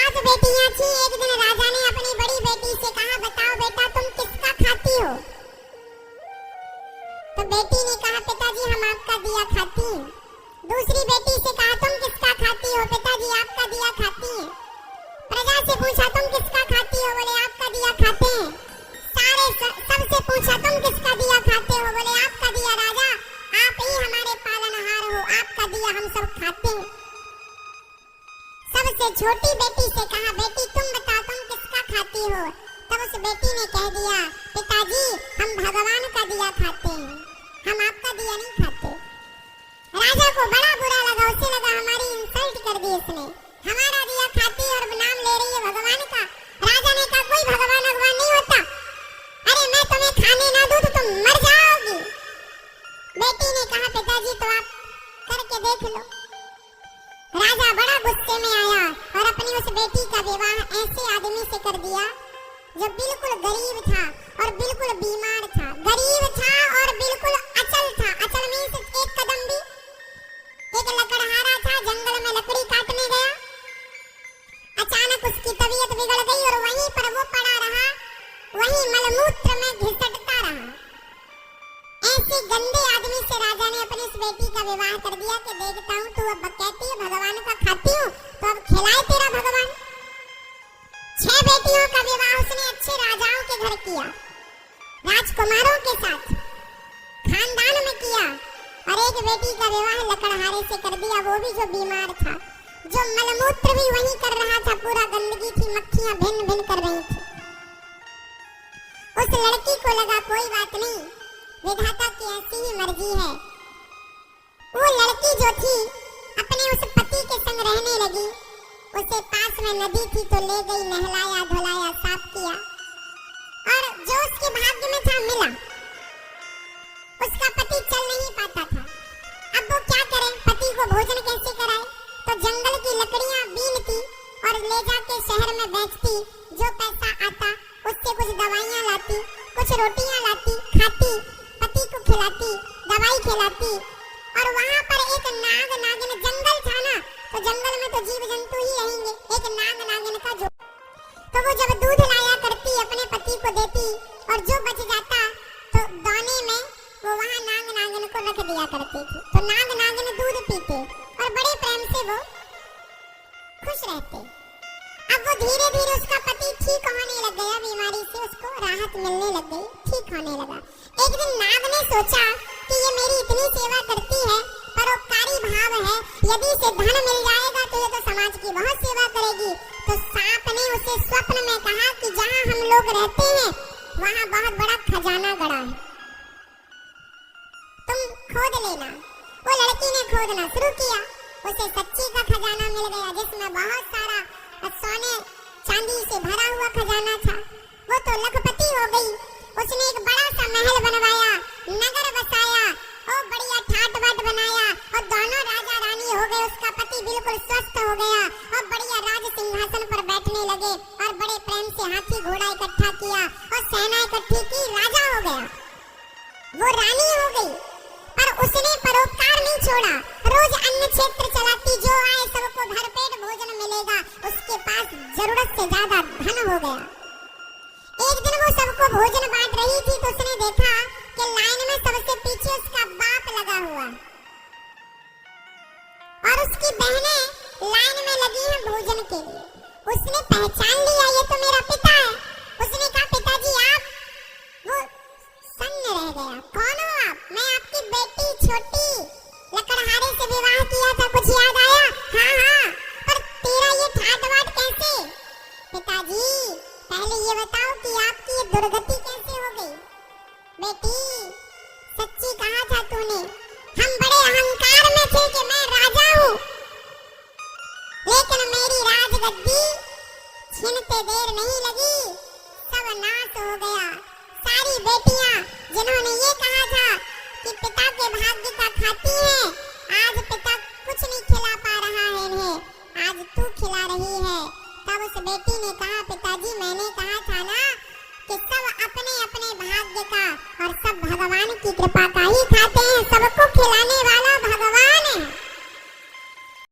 5 बेटियां थी। एक दिन राजा ने अपनी बड़ी बेटी से कहा, बताओ बेटा तुम किसका खाती हो? तो बेटी ने कहा, पिताजी हम आपका दिया खाती हैं। दूसरी बेटी से कहा, तुम किसका खाती हो? पिताजी आपका दिया खाती हैं। प्रजा से पूछा, तुम किसका खाती हो? बोले आपका दिया खाते हैं। सबसे पूछा, तुम किसका दिया खाते हो? बोले आपका दिया। राजा आप ही हमारे पालनहार हो, आपका दिया हम सब खाते हैं। सबसे छोटी बेटी से कहा, बेटी तुम बताओ तुम किसका खाती हो? तब उस बेटी ने कह दिया, पिताजी हम भगवान का दिया खाते हैं, हम आपका दिया नहीं खाते। राजा को बड़ा बुरा लगा, उसे लगा हमारी इंसल्ट कर दी इसने, हमारा दिया खाती और नाम ले रही है भगवान का। राजा ने कहा, कोई भगवान नहीं होता, अरे मैं तुम्हें खाने ना दूं तो तुम मर जाओगी। बेटी ने कहा, पिताजी तो आप करके देख लो। राजा बड़ा गुस्से में आया और अपनी उस बेटी का विवाह ऐसे आदमी से कर दिया जो बिल्कुल गरीब था और बिल्कुल बीमार था। गरीब था और बिल्कुल अचल था। अचल मीन्स एक कदम भी, एक लकड़हारा था, जंगल में लकड़ी काटने गया, अचानक उसकी तबीयत बिगड़ गई और वहीं पर वो पड़ा रहा, वहीं मलमूत्र में घिसटता रहा। ऐसे गंदे आदमी से राजा ने अपनी इस बेटी का विवाह कर दिया कि देखता हूँ तू अब कहती है भगवान का खाती हूँ, तो अब खिलाए तेरा भगवान। 6 बेटियों का विवाह उसने अच्छे राजाओं के घर किया, राजकुमारों के साथ खानदान में किया, और एक बेटी का विवाह लकड़हारे से कर दिया, वो भी जो बीमार था, जो मलमूत्र भी वहीं कर रहा था, पूरा गंदगी थी, मक्खियां भिन भिन कर रही थी। उस लड़की को लगा कोई बात नहीं, विधाता की ऐसी ही मर्जी है। वो लड़की जो थी अपने उस पति के संग रहने लगी। उसे पास में नदी थी तो ले गई, नहलाया धुलाया साफ किया, और जो उसके भाग्य में था मिला। उसका पति चल नहीं पाता था, अब वो क्या करे, पति को भोजन कैसे कराए? तो जंगल की लकड़ियां बीनती और ले जाके शहर में बेचती, जो पैसा आता उससे कुछ दवाइयां लाती, कुछ रोटियां लाती, खाती, पति को खिलाती, दवाई खिलाती। और वहां पर एक नागिन, जंगल था ना, तो जंगल में तो जीव जंतु ही रहेंगे, एक नागिन का जो, तो वो जब दूध लाया करती अपने पति को देती, और जो बच जाता तो दाने में वो वहां नागिन को रख दिया करती थी। तो नागिन दूध पीते और बड़े प्रेम से वो खुश रहते। अब वो धीरे धीरे उसका पति ठीक होने लग गया, बीमारी से उसको राहत मिलने लग गई, ठीक होने लगा। एक दिन नाग ने सोचा कि ये मेरी इतनी सेवा करती है, परोपकारी भाव है, यदि इसे धन मिल जाएगा तो ये तो समाज की बहुत सेवा करेगी। तो सांप ने उसे स्वप्न में कहा कि जहाँ हम लोग रहते हैं वहाँ बहुत बड़ा खजाना गड़ा है, तुम खोद लेना। वो लड़की ने खोदना शुरू किया, उसे सच्ची का खजाना मिल गया, जिसमें बहुत सारा सोने चांदी से भरा हुआ खजाना था। वो तो लखपति हो गई। उसने एक बड़ा सा महल बनवाया, नगर बसाया, और बढ़िया ठाट बाट बनाया, और दोनों राजा रानी हो गए। उसका पति बिल्कुल स्वस्थ हो गया और बढ़िया राज सिंहासन पर बैठने लगे, और बड़े प्रेम से हाथी घोड़ा इकट्ठा किया और सेना इकट्ठी की, राजा हो गया, वो रानी हो गई। पर उसने परोपकार नहीं छोड़ा, रोज अन्न क्षेत्र चलाती, जो आए सबको भरपेट भोजन मिलेगा, उसके पास जरूरत से ज्यादा धन हो गया। एक दिन वो सबको भोजन बांट रही थी तो उसने देखा कि लाइन में सबसे पीछे उसका बाप लगा हुआ और उसकी बहनें लाइन में लगी हैं भोजन के लिए। उसने पहचान लिया, ये तो मेरा पिता है। उसने कहा, पिताजी आप? वो सन्न रह गया, कौन हो आप? मैं आपकी बेटी छोटी, लकड़हारे से विवाह किया था, कुछ याद आया? हाँ, पर तेरा ये ठाट बाट कैसे? पिताजी पहले ये बताओ कि आपकी ये दुर्गति कैसे हो गई? बेटी सच्ची कहा था तूने, हम बड़े अहंकार में थे कि मैं राजा हूँ, लेकिन मेरी राजगद्दी छीनते देर नहीं लगी, सब नाश हो गया। सारी बेटियां जिन्होंने ये कहा था कि पिता के भाग्य का खाती हैं, आज पिता कुछ नहीं खिला